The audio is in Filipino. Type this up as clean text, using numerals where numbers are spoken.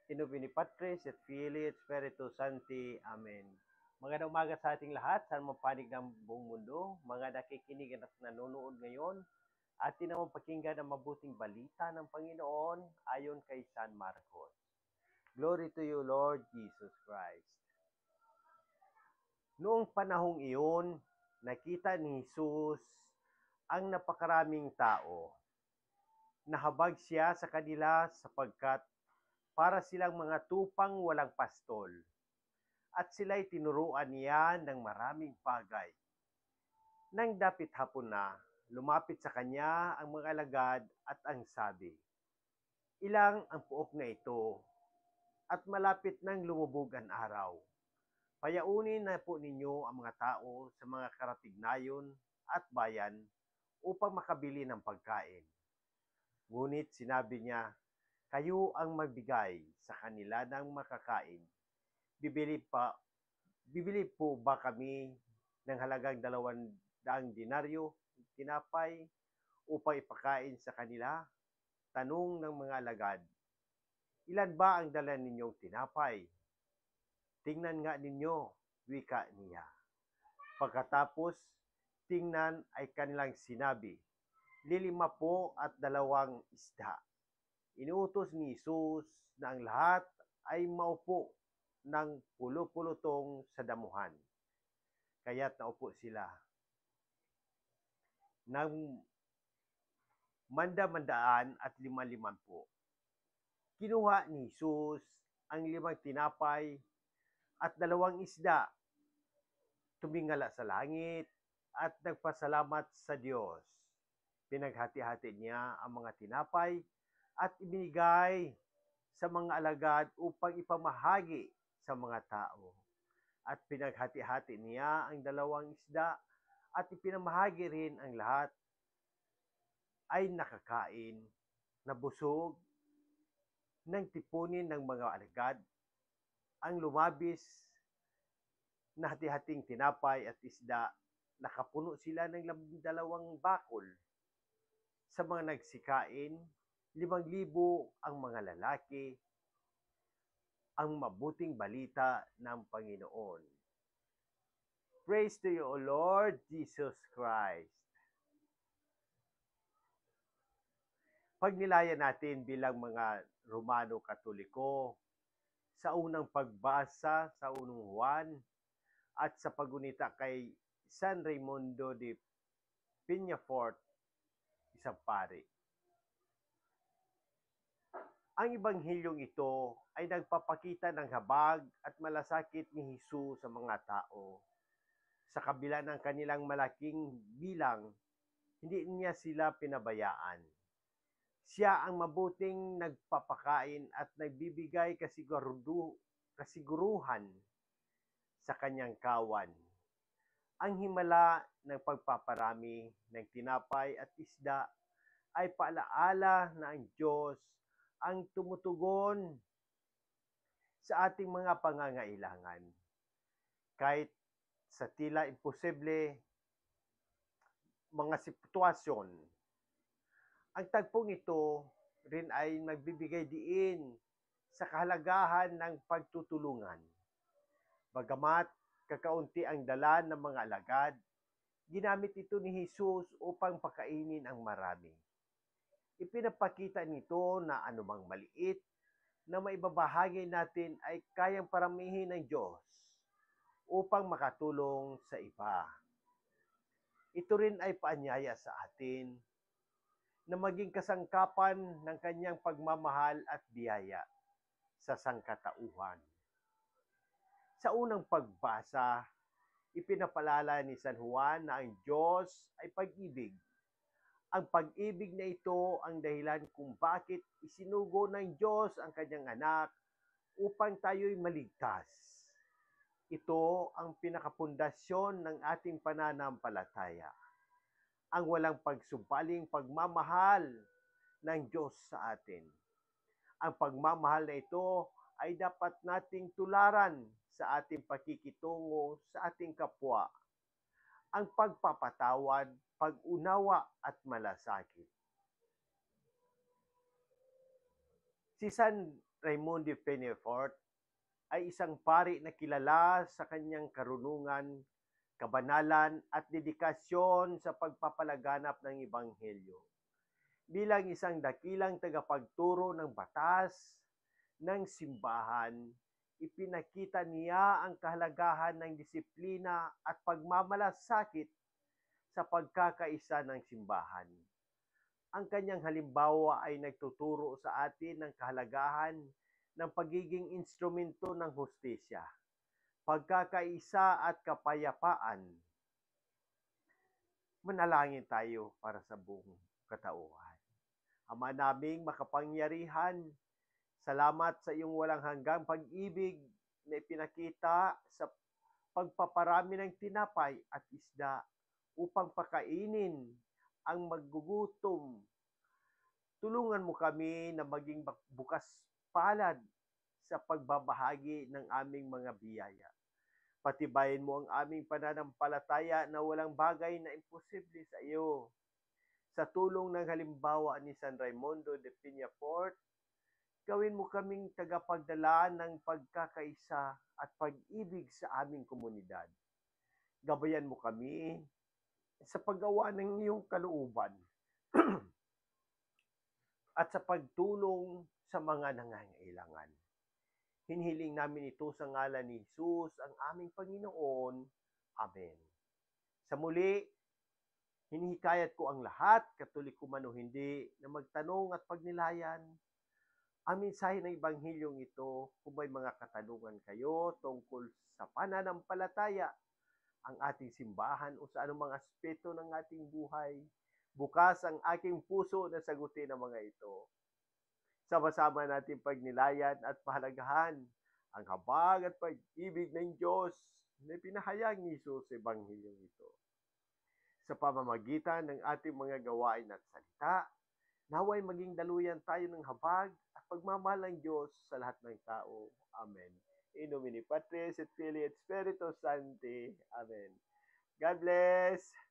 In nomine Patris et Filii et Spiritus Sancti. Amen. Magandang umaga sa ating lahat, saan man panig ng buong mundo, mga nakikinig at nanonood ngayon, atin naman pakinggan ang mabuting balita ng Panginoon ayon kay San Marcos. Glory to you, Lord Jesus Christ. Noong panahong iyon, nakita ni Jesus ang napakaraming tao. Nahabag siya sa kanila sapagkat para silang mga tupang walang pastol. At sila'y tinuruan niya ng maraming bagay. Nang dapit hapon na, lumapit sa kanya ang mga alagad at ang sabi, "Ilang ang puok na ito, at malapit nang lumubog ang araw. Payaunin na po ninyo ang mga tao sa mga karatignayon at bayan upang makabili ng pagkain." Ngunit sinabi niya, "Kayo ang magbigay sa kanila ng makakain. Bibili po ba kami ng halagang 200 denaryo tinapay upang ipakain sa kanila?" Tanong ng mga alagad, "Ilan ba ang dala ninyong tinapay?" "Tingnan nga ninyo," wika niya. Pagkatapos tingnan ay kanilang sinabi, 5 at 2 isda. Inuutos ni Jesus na ang lahat ay maupo ng pulo-pulutong sa damuhan. Kaya't naupo sila ng manda-mandaan at 50. Kinuha ni Jesus ang 5 tinapay at 2 isda, tumingala sa langit at nagpasalamat sa Diyos. Pinaghati-hati niya ang mga tinapay at ibinigay sa mga alagad upang ipamahagi sa mga tao. At pinaghati-hati niya ang 2 isda at ipinamahagi rin ang lahat. Ay nakakain, nabusog, nang tipunin ng mga alagad ang lumabis na hati-hating tinapay at isda. Nakapuno sila ng 12 bakol. Sa mga nagsikain, 5,000 ang mga lalaki. Ang mabuting balita ng Panginoon. Praise to you, O Lord Jesus Christ. Pagnilayan natin bilang mga Romano Katoliko sa unang pagbasa sa unang Juan at sa pagunita kay San Raimundo de Peñafort, isang pari. Ang ebanghilyong ito ay nagpapakita ng habag at malasakit ni Jesus sa mga tao. Sa kabila ng kanilang malaking bilang, hindi niya sila pinabayaan. Siya ang mabuting nagpapakain at nagbibigay kasiguruhan sa kanyang kawan. Ang himala ng pagpaparami ng tinapay at isda ay paalaala na ang Diyos ang tumutugon sa ating mga pangangailangan. Kahit sa tila imposible mga sitwasyon, ang tagpong ito rin ay magbibigay diin sa kahalagahan ng pagtutulungan. Bagamat kakaunti ang dala ng mga alagad, ginamit ito ni Jesus upang pakainin ang marami. Ipinapakita nito na anumang maliit na maibabahagi natin ay kayang paramihin ng Diyos upang makatulong sa iba. Ito rin ay paanyaya sa atin na maging kasangkapan ng kanyang pagmamahal at biyaya sa sangkatauhan. Sa unang pagbasa, ipinapalala ni San Juan na ang Diyos ay pag-ibig. Ang pag-ibig na ito ang dahilan kung bakit isinugo ng Diyos ang kanyang anak upang tayo'y maligtas. Ito ang pinakapundasyon ng ating pananampalataya. Ang walang pagsubaling pagmamahal ng Diyos sa atin. Ang pagmamahal na ito ay dapat nating tularan sa ating pakikitungo sa ating kapwa. Ang pagpapatawad, pag-unawa at malasakit. Si San Raimundo Peñafort ay isang pari na kilala sa kanyang karunungan, kabanalan at dedikasyon sa pagpapalaganap ng Ebanghelyo. Bilang isang dakilang tagapagturo ng batas ng simbahan, ipinakita niya ang kahalagahan ng disiplina at pagmamalasakit sa pagkakaisa ng simbahan. Ang kanyang halimbawa ay nagtuturo sa atin ng kahalagahan ng pagiging instrumento ng hustisya, pagkakaisa at kapayapaan. Manalangin tayo para sa buong katauhan. Ama naming makapangyarihan, salamat sa iyong walang hanggang pag-ibig na ipinakita sa pagpaparami ng tinapay at isda upang pakainin ang maggugutom. Tulungan mo kami na maging bukas palad sa pagbabahagi ng aming mga biyaya. Patibayin mo ang aming pananampalataya na walang bagay na imposible sa iyo. Sa tulong ng halimbawa ni San Raimundo de Peñafort, gawin mo kaming tagapagdala ng pagkakaisa at pag-ibig sa aming komunidad. Gabayan mo kami sa paggawa ng iyong kalooban at sa pagtulong sa mga nangangailangan. Hinhiling namin ito sa ngalan ni Jesus, ang aming Panginoon. Amen. Sa muli, hinihikayat ko ang lahat, Katoliko man o hindi, na magtanong at pagnilayan ang mensahe ng Ebanghilyong ito kung may mga katanungan kayo tungkol sa pananampalataya, ang ating simbahan o sa anumang aspeto ng ating buhay. Bukas ang aking puso na sagutin ang mga ito. Sama-sama natin pagnilayan at pahalagahan ang habag at pag-ibig ng Diyos na pinahayag ni Jesus sa Ebanghilyong ito. Sa pamamagitan ng ating mga gawain at salita, naway maging daluyan tayo ng habag at pagmamahal ng Diyos sa lahat ng tao. Amen. In nomine Patris et Filii et Spiritus Sancti. Amen. God bless!